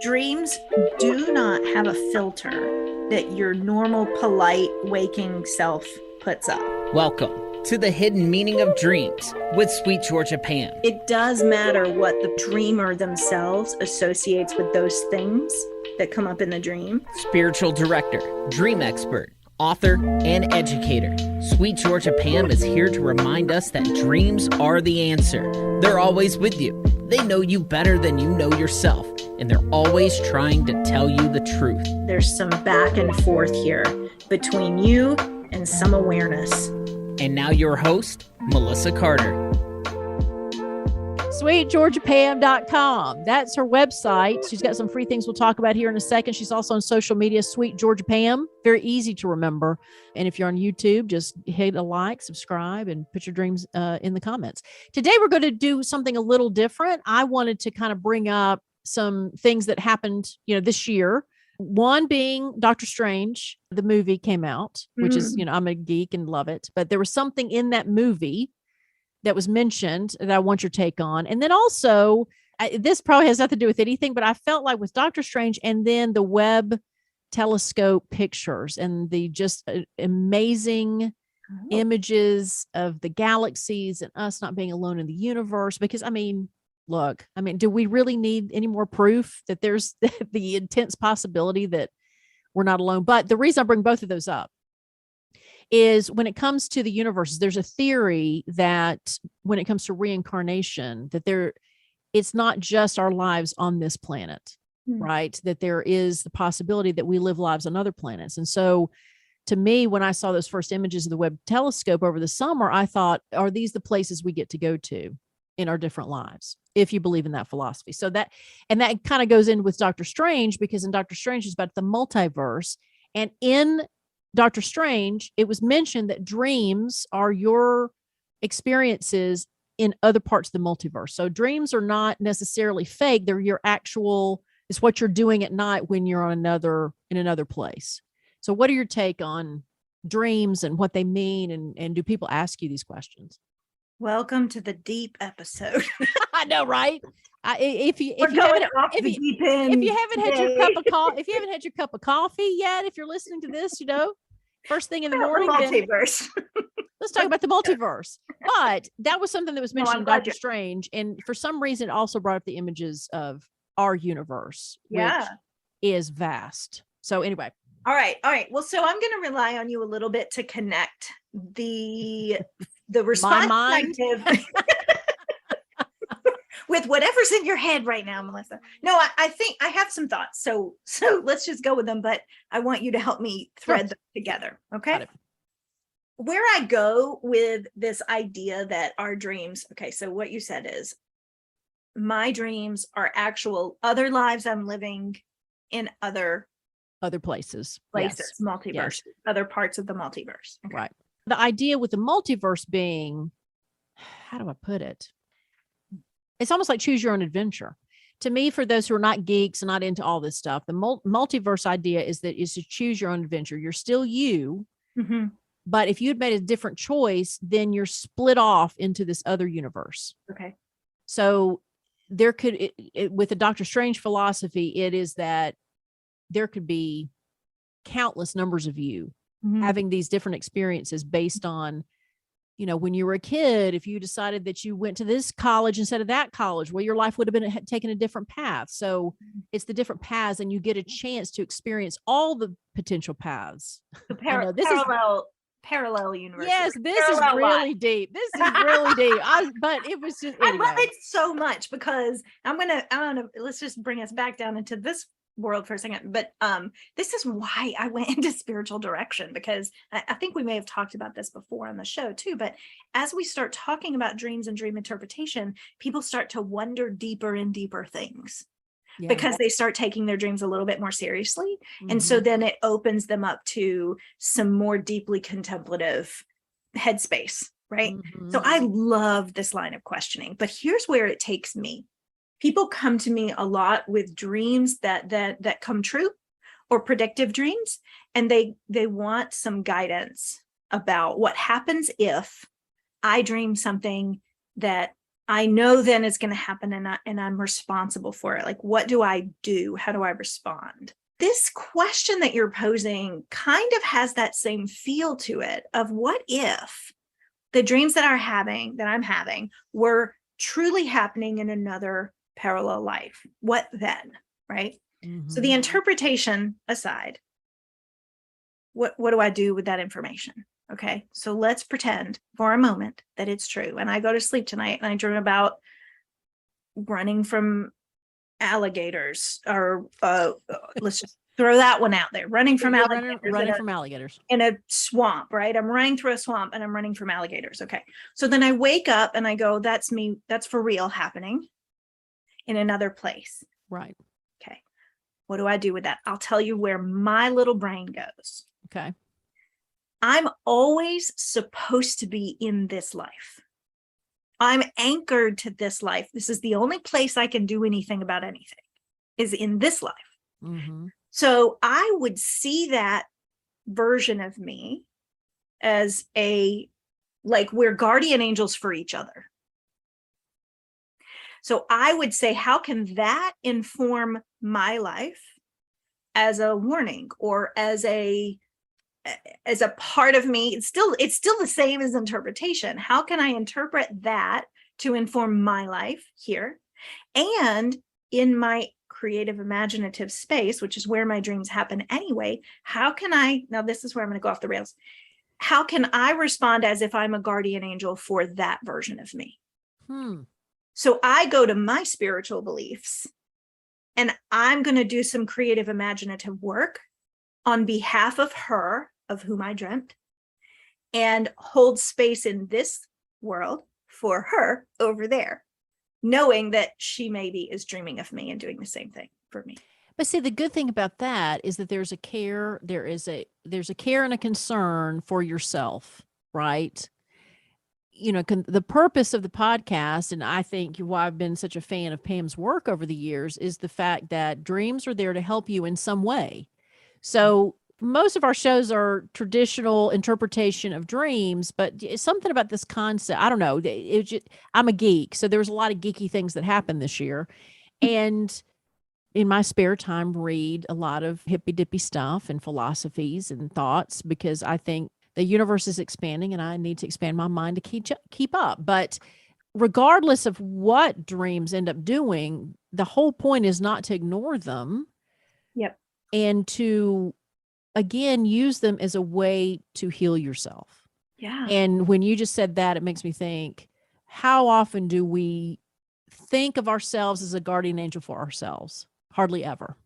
Dreams do not have a filter that your normal, polite, waking self puts up. Welcome to the hidden meaning of dreams with Sweet Georgia Pam. It does matter what the dreamer themselves associates with those things that come up in the dream. Spiritual director, dream expert, author, and educator, Sweet Georgia Pam is here to remind us that dreams are the answer. They're always with you. They know you better than you know yourself, and they're always trying to tell you the truth. There's some back and forth here between you and some awareness. And now your host, Melissa Carter. SweetGeorgiaPam.com. That's her website. She's got some free things we'll talk about here in a second. She's also on social media, Sweet Georgia Pam. Very easy to remember. And if you're on YouTube, just hit a like, subscribe, and put your dreams in the comments. Today, we're going to do something a little different. I wanted to kind of bring up some things that happened, this year. One being Doctor Strange, the movie came out, which is, I'm a geek and love it. But there was something in that movie that was mentioned that I want your take on. And then also, this probably has nothing to do with anything, but I felt like with Doctor Strange and then the Webb telescope pictures and the just amazing images of the galaxies and us not being alone in the universe. Because, do we really need any more proof that there's the intense possibility that we're not alone? But the reason I bring both of those up is when it comes to the universe, there's a theory that when it comes to reincarnation, that it's not just our lives on this planet, right? That there is the possibility that we live lives on other planets. And so to me, when I saw those first images of the Webb telescope over the summer, I thought, are these the places we get to go to in our different lives, if you believe in that philosophy? So that kind of goes in with Doctor Strange, because in Doctor Strange is about the multiverse. And in Doctor Strange, it was mentioned that dreams are your experiences in other parts of the multiverse. So dreams are not necessarily fake. They're your actual, it's what you're doing at night when you're in another place. So what are your take on dreams and what they mean? And do people ask you these questions? Welcome to the deep episode. I know, right? If you haven't had your cup of coffee yet, if you're listening to this, first thing in the morning, multiverse. Let's talk about the multiverse. But that was something that was mentioned in Doctor Strange, and for some reason, it also brought up the images of our universe, which is vast. So anyway. All right. Well, so I'm going to rely on you a little bit to connect the response with whatever's in your head right now, Melissa. No, I think I have some thoughts. So let's just go with them, but I want you to help me thread them together. Okay. Where I go with this idea that our dreams, so what you said is my dreams are actual other lives I'm living in other places, multiverse, other parts of the multiverse. Okay. Right. The idea with the multiverse being, how do I put it? It's almost like choose your own adventure. To me, for those who are not geeks and not into all this stuff, the multiverse idea is to choose your own adventure. You're still you, but if you had made a different choice, then you're split off into this other universe. Okay. So there could, with the Doctor Strange philosophy, it is that there could be countless numbers of you having these different experiences based on, when you were a kid, if you decided that you went to this college instead of that college, well, your life would have been taken a different path. So it's the different paths, and you get a chance to experience all the potential paths. The parallel universe. Yes, this is really deep. This is really deep. But it was just, anyway. I love it so much because let's just bring us back down into this world for a second, but this is why I went into spiritual direction, because I think we may have talked about this before on the show too, but as we start talking about dreams and dream interpretation, people start to wonder deeper and deeper things because they start taking their dreams a little bit more seriously. And so then it opens them up to some more deeply contemplative headspace, right? So I love this line of questioning, but here's where it takes me. People come to me a lot with dreams that come true, or predictive dreams, and they want some guidance about what happens if I dream something that I know then it's going to happen, and I'm responsible for it. Like, what do I do? How do I respond? This question that you're posing kind of has that same feel to it of what if the dreams that I'm having were truly happening in another parallel life? What then? Right? So the interpretation aside, what do I do with that information? Okay, so let's pretend for a moment that it's true. And I go to sleep tonight and I dream about running from alligators, or let's just throw that one out there. Running from alligators. Running from alligators. In a swamp, right? I'm running through a swamp and I'm running from alligators. Okay. So then I wake up and I go, that's me. That's for real happening in another place. Right. Okay. What do I do with that? I'll tell you where my little brain goes. Okay. I'm always supposed to be in this life. I'm anchored to this life. This is the only place I can do anything about anything, is in this life. Mm-hmm. So I would see that version of me as like we're guardian angels for each other. So I would say, how can that inform my life as a warning, or as a part of me? It's still the same as interpretation. How can I interpret that to inform my life here? And in my creative imaginative space, which is where my dreams happen anyway, now this is where I'm going to go off the rails. How can I respond as if I'm a guardian angel for that version of me? So I go to my spiritual beliefs and I'm going to do some creative imaginative work on behalf of her, of whom I dreamt, and hold space in this world for her over there, knowing that she maybe is dreaming of me and doing the same thing for me. But see, the good thing about that is that there's a care and a concern for yourself, right? The purpose of the podcast, and I think why I've been such a fan of Pam's work over the years, is the fact that dreams are there to help you in some way. So most of our shows are traditional interpretation of dreams, but it's something about this concept. I don't know. I'm a geek, so there's a lot of geeky things that happen this year. And in my spare time, read a lot of hippy dippy stuff and philosophies and thoughts, because I think the universe is expanding and I need to expand my mind to keep up. But regardless of what dreams end up doing, the whole point is not to ignore them. Yep. And to, again, use them as a way to heal yourself. Yeah. And when you just said that, it makes me think, how often do we think of ourselves as a guardian angel for ourselves? Hardly ever.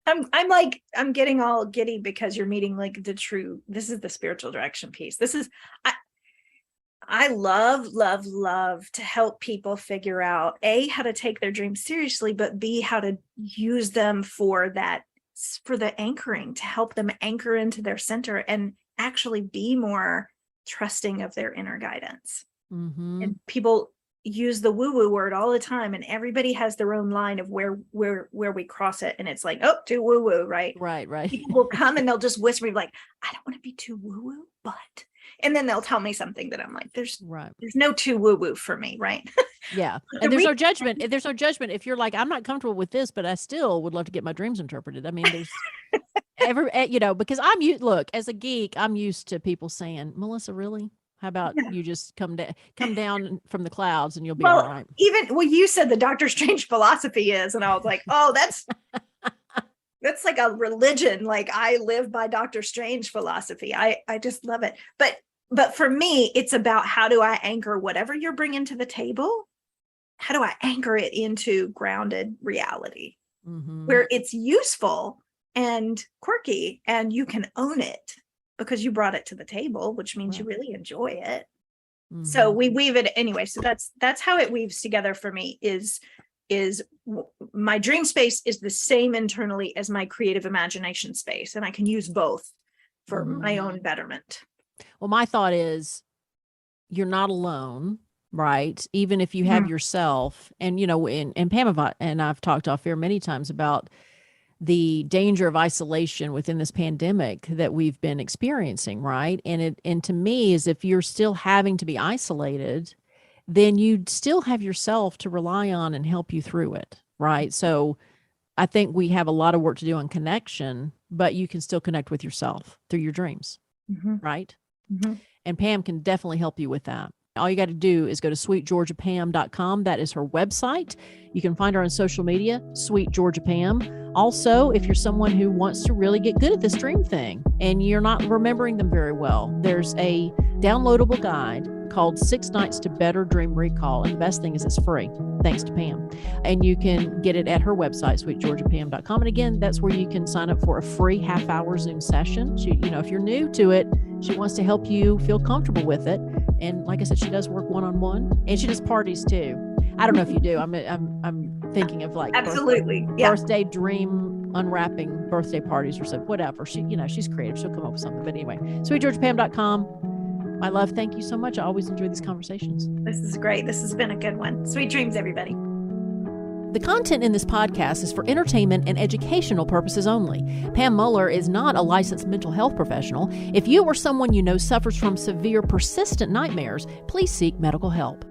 I'm getting all giddy because you're meeting like this is the spiritual direction piece. I love to help people figure out A, how to take their dreams seriously, but B, how to use them for the anchoring, to help them anchor into their center and actually be more trusting of their inner guidance. Mm-hmm. And people use the woo-woo word all the time, and everybody has their own line of where we cross it, and it's like, oh, too woo-woo, right? Right. People will come and they'll just whisper like, I don't want to be too woo-woo, but, and then they'll tell me something that I'm like, there's no too woo-woo for me, right? Yeah. And there's no judgment. There's no judgment if you're like, I'm not comfortable with this, but I still would love to get my dreams interpreted. I mean, there's because look, as a geek, I'm used to people saying, Melissa, really? How about you just come down from the clouds and you'll be all right? You said the Doctor Strange philosophy is, and I was like, oh, that's like a religion. Like, I live by Doctor Strange philosophy. I just love it. But for me, it's about, how do I anchor whatever you're bringing to the table? How do I anchor it into grounded reality, where it's useful and quirky and you can own it because you brought it to the table, which means you really enjoy it. So we weave it anyway. So that's how it weaves together for me, is my dream space is the same internally as my creative imagination space. And I can use both for my own betterment. Well, my thought is, you're not alone, right? Even if you have yourself, and, and Pam and I've talked off here many times about the danger of isolation within this pandemic that we've been experiencing, right? And to me, is if you're still having to be isolated, then you still have yourself to rely on and help you through it, right? So I think we have a lot of work to do on connection, but you can still connect with yourself through your dreams, right? And Pam can definitely help you with that. All you got to do is go to sweetgeorgiapam.com. That is her website. You can find her on social media, Sweet Georgia Pam. Also, if you're someone who wants to really get good at this dream thing and you're not remembering them very well, there's a downloadable guide called 6 Nights to Better Dream Recall. And the best thing is it's free, thanks to Pam. And you can get it at her website, sweetgeorgiapam.com. And again, that's where you can sign up for a free half-hour Zoom session. She, if you're new to it, she wants to help you feel comfortable with it. And like I said, she does work one-on-one, and she does parties too. I don't know if you do. I'm thinking of like absolutely birthday dream unwrapping birthday parties or something, whatever. She's creative. She'll come up with something. But anyway, sweetgeorgiapam.com. My love, thank you so much. I always enjoy these conversations. This is great. This has been a good one. Sweet dreams, everybody. The content in this podcast is for entertainment and educational purposes only. Pam Muller is not a licensed mental health professional. If you or someone you know suffers from severe, persistent nightmares, please seek medical help.